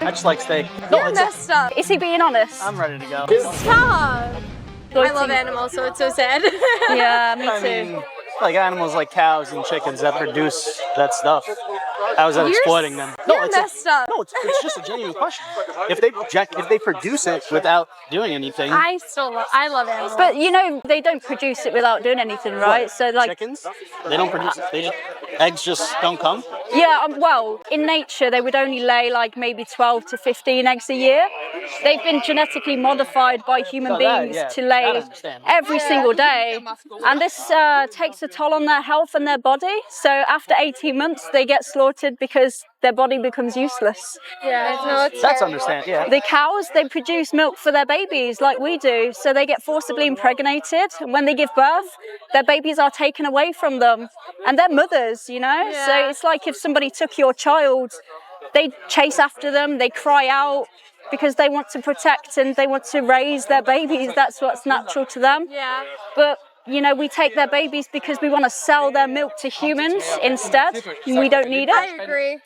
I just like steak. You're messed up. Is he being honest? I'm ready to go. Stop. I love animals, so it's so sad. Yeah, me too. I mean, like animals like cows and chickens that produce that stuff. How is that exploiting them? You're messed up. No, it's just a genuine question. If they produce it without doing anything, I love animals. But you know, they don't produce it without doing anything, right? So like, chickens, they don't produce it. Eggs just don't come. yeah, well, in nature they would only lay like maybe 12 to 15 eggs a year. They've been genetically modified by human beings to lay every single day, and this takes a toll on their health and their body. So after 18 months, they get slaughtered because their body becomes useless. Yeah, no, it's That's understandable. Yeah. The cows, they produce milk for their babies like we do, so they get forcibly impregnated. And when they give birth, their babies are taken away from them, and they're mothers, you know? Yeah. So it's like if somebody took your child, they chase after them, they cry out because they want to protect and they want to raise their babies. That's what's natural to them. Yeah. But you know, we take their babies because we want to sell their milk to humans instead. We don't need I it. agree.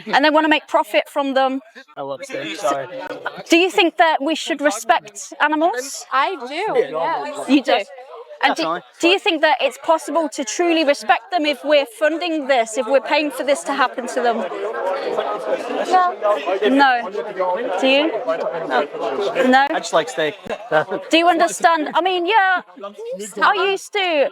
And they want to make profit from them. I love steak. Sorry. Do you think that we should respect animals? I do. Yes. You do. And Definitely. do you think that it's possible to truly respect them if we're funding this, if we're paying for this to happen to them? No. Do you? No? I just like steak. Do you understand? I mean, yeah, I used to.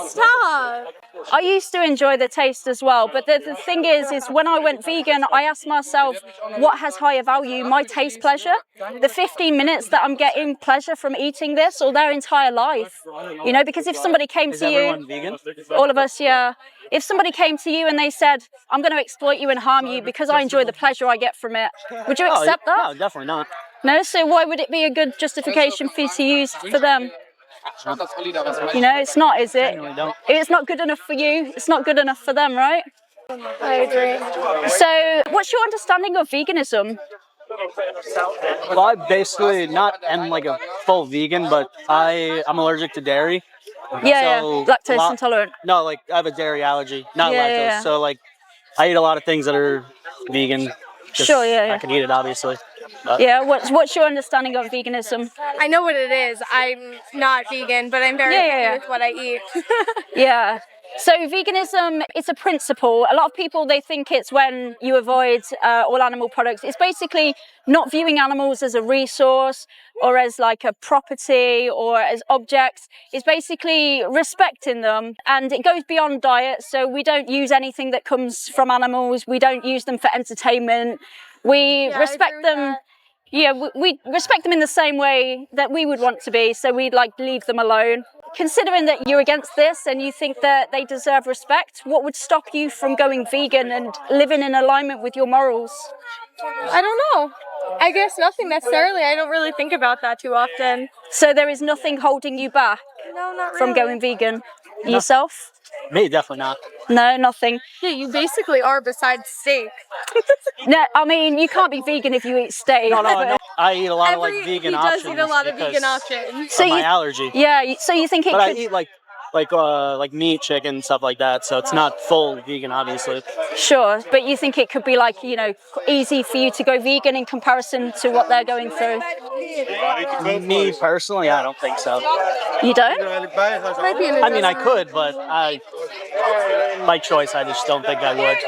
Stop. I used to enjoy the taste as well, but the thing is when I went vegan, I asked myself, what has higher value, my taste pleasure? The 15 minutes that I'm getting pleasure from eating this, or their entire life? You know, because if somebody came Is to everyone you, vegan? all of us, yeah. If somebody came to you and they said, I'm going to exploit you and harm you because I enjoy the pleasure I get from it, would you accept that? No, definitely not. No? So why would it be a good justification for you to use for them? You know, it's not, is it? Don't. It's not good enough for you. It's not good enough for them, right? I agree. So what's your understanding of veganism? Well, I basically am like a full vegan, but I'm allergic to dairy. Yeah, So, lactose intolerant. No, like I have a dairy allergy, not Yeah, lactose. yeah. So like, I eat a lot of things that are vegan. Sure, yeah. I can eat it, obviously. But Yeah, what's your understanding of veganism? I know what it is. I'm not vegan, but I'm very happy with what I eat. Yeah. So veganism, it's a principle. A lot of people, they think it's when you avoid all animal products. It's basically not viewing animals as a resource or as like a property or as objects. It's basically respecting them, and it goes beyond diet. So we don't use anything that comes from animals. We don't use them for entertainment. We respect them. Yeah, we respect them in the same way that we would want to be, so we'd like leave them alone. Considering that you're against this and you think that they deserve respect, what would stop you from going vegan and living in alignment with your morals? I don't know. I guess nothing necessarily. I don't really think about that too often. So there is nothing holding you back No, not really. from going vegan? Yourself? me, definitely not. No, nothing. Yeah, you basically are besides steak. No, I mean, you can't be vegan if you eat steak. No, I eat a lot of like vegan options. He does eat a lot of vegan because options. So of my you- allergy. Yeah, so you think it But could... I eat like meat, chicken, stuff like that. So it's not full vegan, obviously. Sure, but you think it could be like, you know, easy for you to go vegan in comparison to what they're going through? Me personally, I don't think so. You don't? I mean, I could, but by choice, I just don't think I would.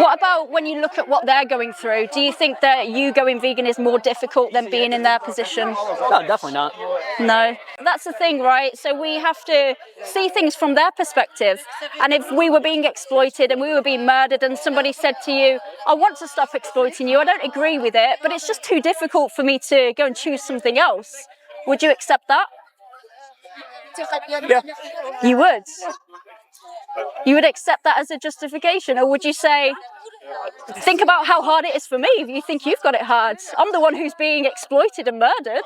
What about when you look at what they're going through? Do you think that you going vegan is more difficult than being in their position? No, definitely not. No. That's the thing, right? So we have to see things from their perspective. And if we were being exploited and we were being murdered and somebody said to you, I want to stop exploiting you, I don't agree with it, but it's just too difficult for me to go and choose something else. Would you accept that? Yeah. You would? You would accept that as a justification, or would you say, think about how hard it is for me if you think you've got it hard? I'm the one who's being exploited and murdered.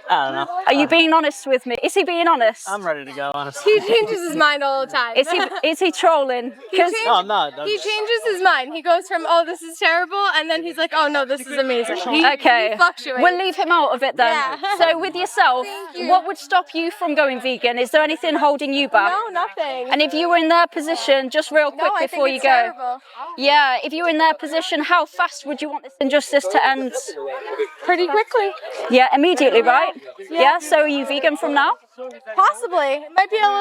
I don't know. Are you being honest with me? Is he being honest? I'm ready to go, honestly. He changes his mind all the time. Is he trolling? 'Cause- No, I'm not. He changes his mind. He goes from, oh, this is terrible, and then he's like, oh, no, this is amazing. Okay, He fluctuates. we'll leave him out of it then. Yeah. So with yourself, what would stop you from going vegan? Is there anything holding you back? No, nothing. And if you were in their position, just real quick I before think you it's go, terrible. Yeah, if you were in their position, how fast would you want this injustice to end? Pretty quickly. Yeah, immediately, right? Yeah, so are you vegan from now? Possibly. It might be a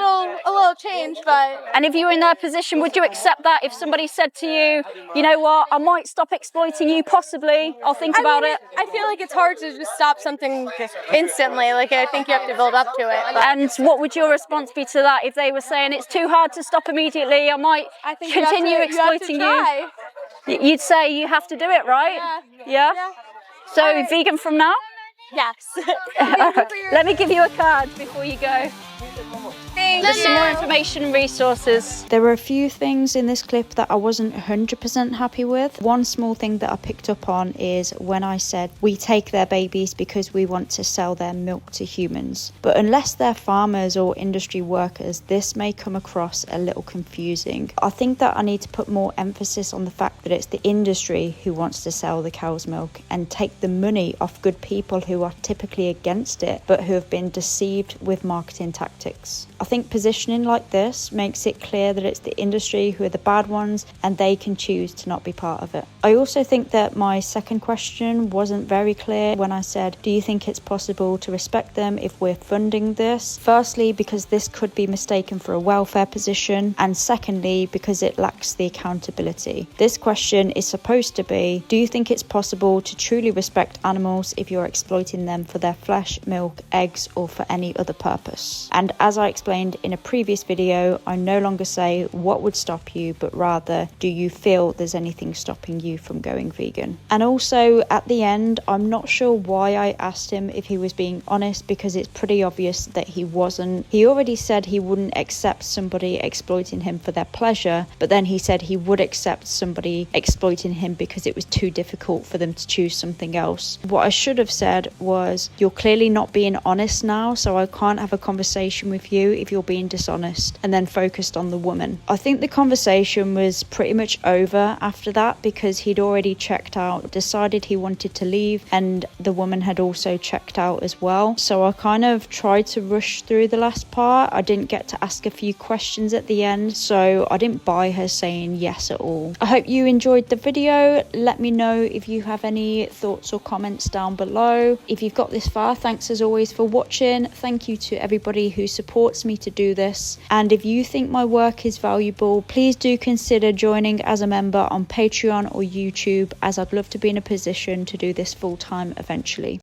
little change, but And if you were in their position, would you accept that if somebody said to you, you know what, I might stop exploiting you, possibly, I'll think about it? I feel like it's hard to just stop something instantly. Like, I think you have to build up to it. But And what would your response be to that if they were saying it's too hard to stop immediately, I might I think continue exploiting you. You'd say you have to do it, right? Yeah? So All right. vegan from now? Yes. Let me give you a card before you go. Just some more information and resources. There were a few things in this clip that I wasn't 100% happy with. One small thing that I picked up on is when I said we take their babies because we want to sell their milk to humans. But unless they're farmers or industry workers, this may come across a little confusing. I think that I need to put more emphasis on the fact that it's the industry who wants to sell the cow's milk and take the money off good people who are typically against it but who have been deceived with marketing tactics. I think positioning like this makes it clear that it's the industry who are the bad ones and they can choose to not be part of it. I also think that my second question wasn't very clear when I said, do you think it's possible to respect them if we're funding this? Firstly, because this could be mistaken for a welfare position, and secondly, because it lacks the accountability. This question is supposed to be, do you think it's possible to truly respect animals if you're exploiting them for their flesh, milk, eggs, or for any other purpose? And as I explained in a previous video, I no longer say what would stop you, but rather, do you feel there's anything stopping you from going vegan? And also at the end, I'm not sure why I asked him if he was being honest, because it's pretty obvious that he wasn't. He already said he wouldn't accept somebody exploiting him for their pleasure, but then he said he would accept somebody exploiting him because it was too difficult for them to choose something else. What I should have said was, you're clearly not being honest now, so I can't have a conversation with you if you're being dishonest, and then focused on the woman. I think the conversation was pretty much over after that because he'd already checked out, decided he wanted to leave, and the woman had also checked out as well. So I kind of tried to rush through the last part. I didn't get to ask a few questions at the end, so I didn't buy her saying yes at all. I hope you enjoyed the video. Let me know if you have any thoughts or comments down below. If you've got this far, thanks as always for watching. Thank you to everybody who supports me to do this, and if you think my work is valuable, please do consider joining as a member on Patreon or YouTube, as I'd love to be in a position to do this full time eventually.